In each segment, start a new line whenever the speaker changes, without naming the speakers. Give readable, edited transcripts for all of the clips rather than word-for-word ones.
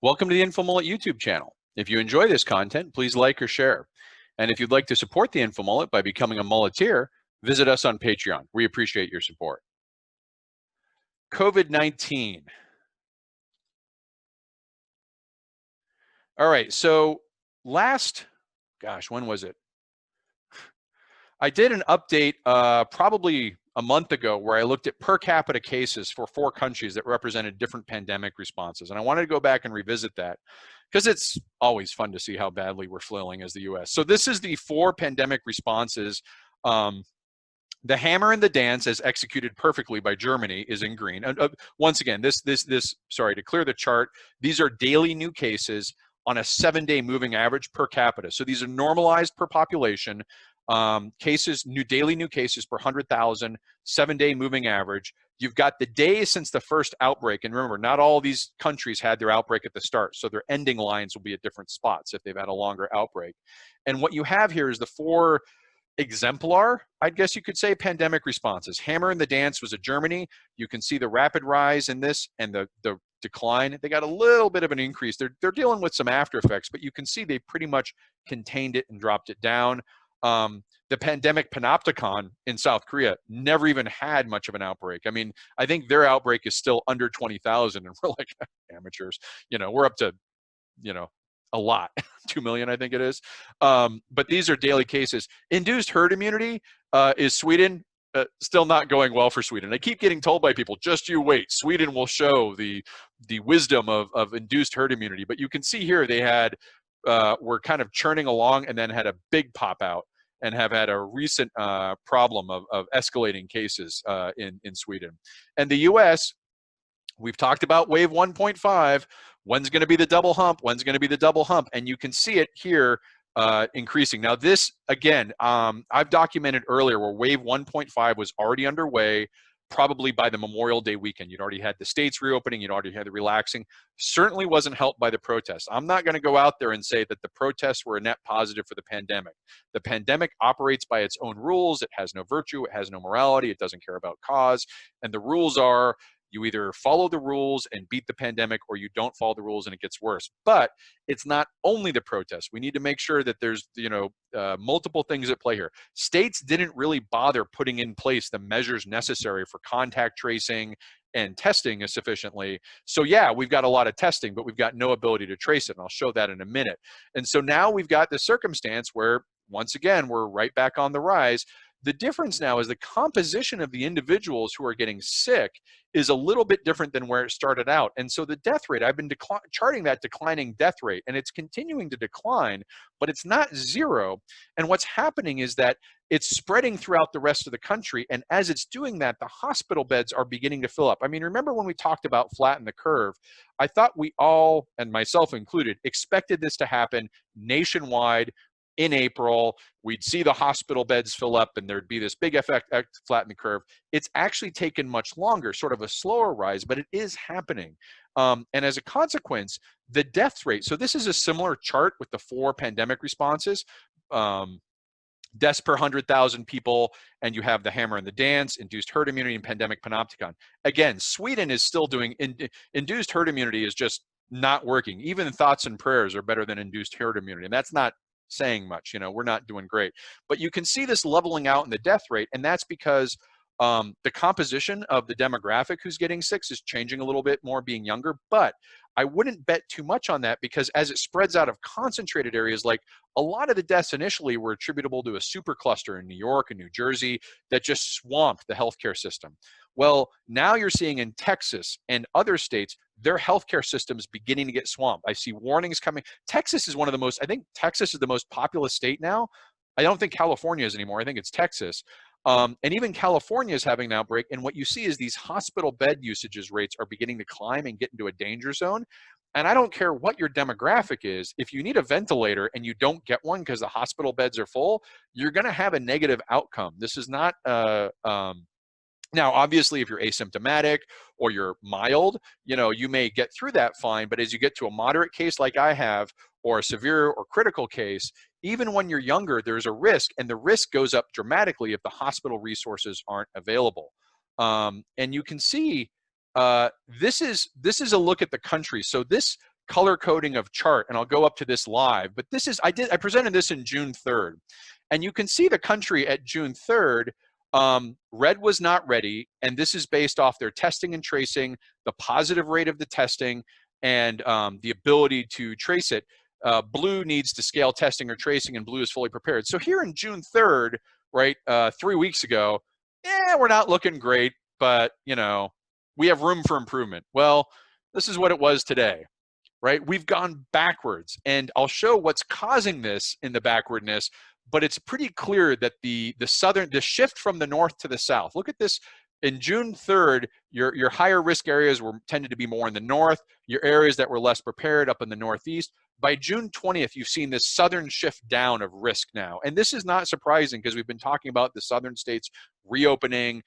Welcome to the InfoMullet YouTube channel. If you enjoy this content, please like or share. And if you'd like to support the InfoMullet by becoming a mulleteer, visit us on Patreon. We appreciate your support. COVID-19. All right, so when was it? I did an update probably a month ago where I looked at per capita cases for 4 countries that represented different pandemic responses. And I wanted to go back and revisit that because it's always fun to see how badly we're flailing as the US. So this is the 4 pandemic responses. The hammer and the dance, as executed perfectly by Germany, is in green. Once again, to clear the chart, these are daily new cases on a 7-day moving average per capita. So these are normalized per population. Daily new cases per 100,000, 7-day moving average. You've got the days since the first outbreak. And remember, not all these countries had their outbreak at the start. So their ending lines will be at different spots if they've had a longer outbreak. And what you have here is the 4 exemplar, I guess you could say, pandemic responses. Hammer and the dance was a Germany. You can see the rapid rise in this and the decline. They got a little bit of an increase. They're dealing with some after effects, but you can see they pretty much contained it and dropped it down. The pandemic panopticon in South Korea never even had much of an outbreak. I mean, I think their outbreak is still under 20,000, and we're like amateurs. We're up to, a lot, 2 million, I think it is. But these are daily cases. Induced herd immunity is Sweden. Still not going well for Sweden. I keep getting told by people, just you wait. Sweden will show the wisdom of induced herd immunity. But you can see here they were kind of churning along and then had a big pop out and have had a recent problem of escalating cases in Sweden. And the US, we've talked about wave 1.5. When's going to be the double hump? When's going to be the double hump? And you can see it here increasing. Now this, again, I've documented earlier where wave 1.5 was already underway, probably by the Memorial Day weekend. You'd already had the states reopening. You'd already had the relaxing. Certainly wasn't helped by the protests. I'm not going to go out there and say that the protests were a net positive for the pandemic. The pandemic operates by its own rules. It has no virtue. It has no morality. It doesn't care about cause. And the rules are, you either follow the rules and beat the pandemic, or you don't follow the rules and it gets worse. But it's not only the protests. We need to make sure that there's multiple things at play here. States didn't really bother putting in place the measures necessary for contact tracing and testing sufficiently. So yeah, we've got a lot of testing, but we've got no ability to trace it. And I'll show that in a minute. And so now we've got this circumstance where, once again, we're right back on the rise. The difference now is the composition of the individuals who are getting sick is a little bit different than where it started out. And so the death rate, I've been charting that declining death rate, and it's continuing to decline, but it's not zero. And what's happening is that it's spreading throughout the rest of the country. And as it's doing that, the hospital beds are beginning to fill up. I mean, remember when we talked about flatten the curve? I thought we all, and myself included, expected this to happen nationwide in April. We'd see the hospital beds fill up and there'd be this big effect, flatten the curve. It's actually taken much longer, sort of a slower rise, but it is happening. And as a consequence, the death rate, so this is a similar chart with the 4 pandemic responses. Deaths per 100,000 people, and you have the hammer and the dance, induced herd immunity, and pandemic panopticon. Again, Sweden is still doing, induced herd immunity is just not working. Even thoughts and prayers are better than induced herd immunity, and that's not saying much. We're not doing great. But you can see this leveling out in the death rate, and that's because the composition of the demographic who's getting sick is changing a little bit more, being younger. But I wouldn't bet too much on that, because as it spreads out of concentrated areas, like a lot of the deaths initially were attributable to a super cluster in New York and New Jersey that just swamped the healthcare system. Well, now you're seeing in Texas and other states, their healthcare systems beginning to get swamped. I see warnings coming. Texas is one of the most, I think Texas is the most populous state now. I don't think California is anymore. I think it's Texas. And even California is having an outbreak. And what you see is these hospital bed usages rates are beginning to climb and get into a danger zone. And I don't care what your demographic is, if you need a ventilator and you don't get one because the hospital beds are full, you're going to have a negative outcome. This is not now, obviously, if you're asymptomatic or you're mild, you may get through that fine. But as you get to a moderate case like I have, or a severe or critical case, even when you're younger, there's a risk, and the risk goes up dramatically if the hospital resources aren't available. And you can see this is a look at the country. So this color coding of chart, and I'll go up to this live, but this is, I presented this in June 3rd, and you can see the country at June 3rd, red was not ready, and this is based off their testing and tracing, the positive rate of the testing, and the ability to trace it. Blue needs to scale testing or tracing, and blue is fully prepared. So here in June 3rd, right, 3 weeks ago, we're not looking great, but you know, we have room for improvement. Well, this is what it was today, right? We've gone backwards, and I'll show what's causing this in the backwardness, but it's pretty clear that the shift from the north to the south. Look at this. In June 3rd, your higher risk areas tended to be more in the north, your areas that were less prepared up in the northeast. By June 20th, you've seen this southern shift down of risk now. And this is not surprising because we've been talking about the southern states reopening,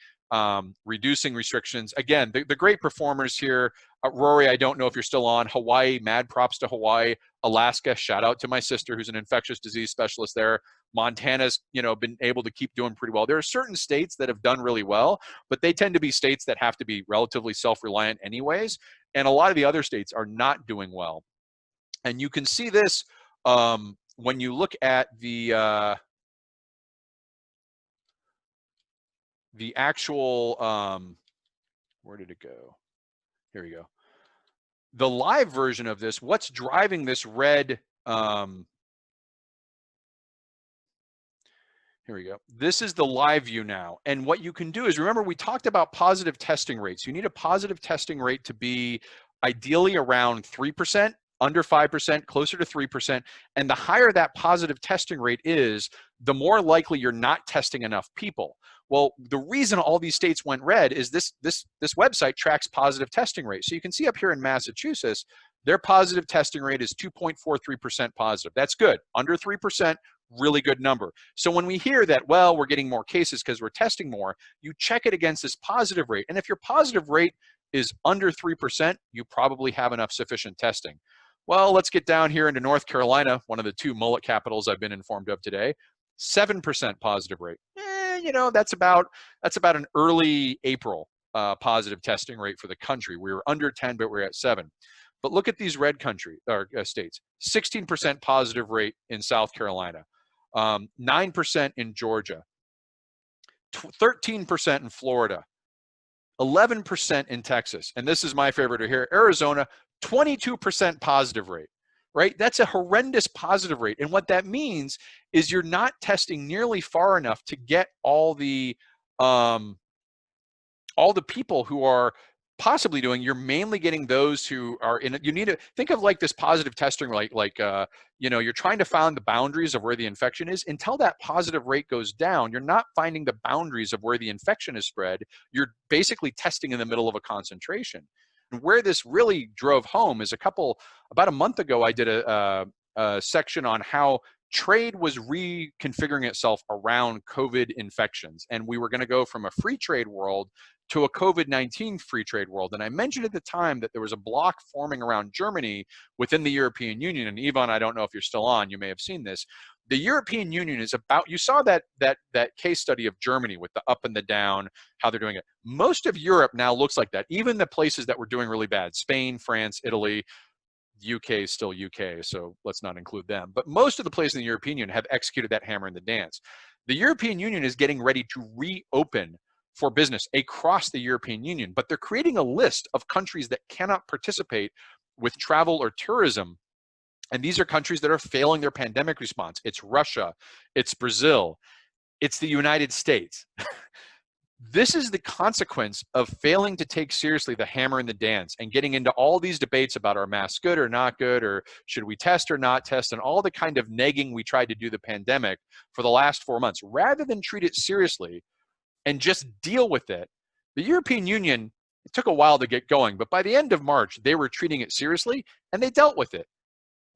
reducing restrictions. Again, the great performers here, Rory, I don't know if you're still on. Hawaii, mad props to Hawaii. Alaska, shout out to my sister who's an infectious disease specialist there. Montana's, you know, been able to keep doing pretty well. There are certain states that have done really well, but they tend to be states that have to be relatively self-reliant anyways. And a lot of the other states are not doing well. And you can see this when you look at the actual, where did it go? Here we go. The live version of this, what's driving this red, here we go. This is the live view now. And what you can do is, remember, we talked about positive testing rates. You need a positive testing rate to be ideally around 3%, under 5%, closer to 3%. And the higher that positive testing rate is, the more likely you're not testing enough people. Well, the reason all these states went red is this website tracks positive testing rate. So you can see up here in Massachusetts, their positive testing rate is 2.43% positive. That's good. Under 3%, really good number. So when we hear that, well, we're getting more cases because we're testing more, you check it against this positive rate. And if your positive rate is under 3%, you probably have enough sufficient testing. Well, let's get down here into North Carolina, one of the two mullet capitals I've been informed of today. 7% positive rate. You know, that's about an early April positive testing rate for the country. We were under 10, but we're at 7. But look at these red country or states. 16% positive rate in South Carolina, 9% in Georgia, 13% in Florida, 11% in Texas, and this is my favorite here, Arizona, 22% positive rate, right? That's a horrendous positive rate. And what that means is you're not testing nearly far enough to get all the people who are possibly doing. You're mainly getting those who are in it. You need to think of like this positive testing, like you know, you're trying to find the boundaries of where the infection is. Until that positive rate goes down, you're not finding the boundaries of where the infection is spread. You're basically testing in the middle of a concentration. And where this really drove home is about a month ago, I did a section on how trade was reconfiguring itself around COVID infections. And we were going to go from a free trade world to a COVID-19 free trade world. And I mentioned at the time that there was a block forming around Germany within the European Union. And Yvonne, I don't know if you're still on, you may have seen this. The European Union is about, you saw that case study of Germany with the up and the down, how they're doing it. Most of Europe now looks like that. Even the places that were doing really bad, Spain, France, Italy, UK is still UK, so let's not include them. But most of the places in the European Union have executed that hammer in the dance. The European Union is getting ready to reopen for business across the European Union, but they're creating a list of countries that cannot participate with travel or tourism. And these are countries that are failing their pandemic response. It's Russia, it's Brazil, it's the United States. This is the consequence of failing to take seriously the hammer in the dance and getting into all these debates about are masks good or not good, or should we test or not test, and all the kind of negging we tried to do the pandemic for the last 4 months. Rather than treat it seriously and just deal with it, the European Union, it took a while to get going, but by the end of March, they were treating it seriously and they dealt with it.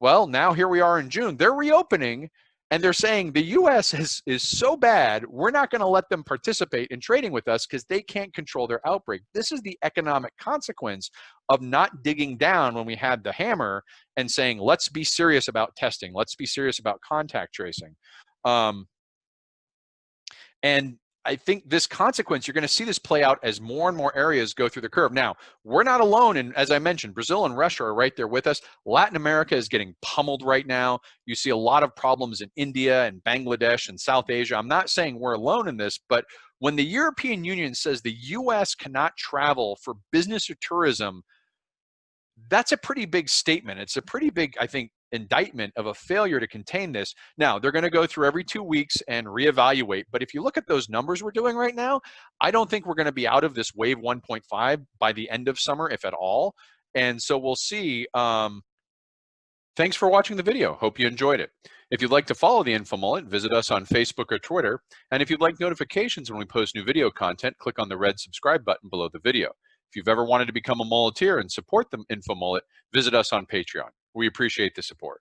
Well, now here we are in June. They're reopening, and they're saying the U.S. is so bad, we're not going to let them participate in trading with us because they can't control their outbreak. This is the economic consequence of not digging down when we had the hammer and saying, let's be serious about testing. Let's be serious about contact tracing. And I think this consequence, you're going to see this play out as more and more areas go through the curve. Now, we're not alone. And as I mentioned, Brazil and Russia are right there with us. Latin America is getting pummeled right now. You see a lot of problems in India and Bangladesh and South Asia. I'm not saying we're alone in this, but when the European Union says the US cannot travel for business or tourism, that's a pretty big statement. It's a pretty big, I think, indictment of a failure to contain this. Now, they're going to go through every 2 weeks and reevaluate. But if you look at those numbers we're doing right now, I don't think we're going to be out of this wave 1.5 by the end of summer, if at all. And so we'll see. Thanks for watching the video. Hope you enjoyed it. If you'd like to follow the InfoMullet, visit us on Facebook or Twitter. And if you'd like notifications when we post new video content, click on the red subscribe button below the video. If you've ever wanted to become a mulleteer and support the InfoMullet, visit us on Patreon. We appreciate the support.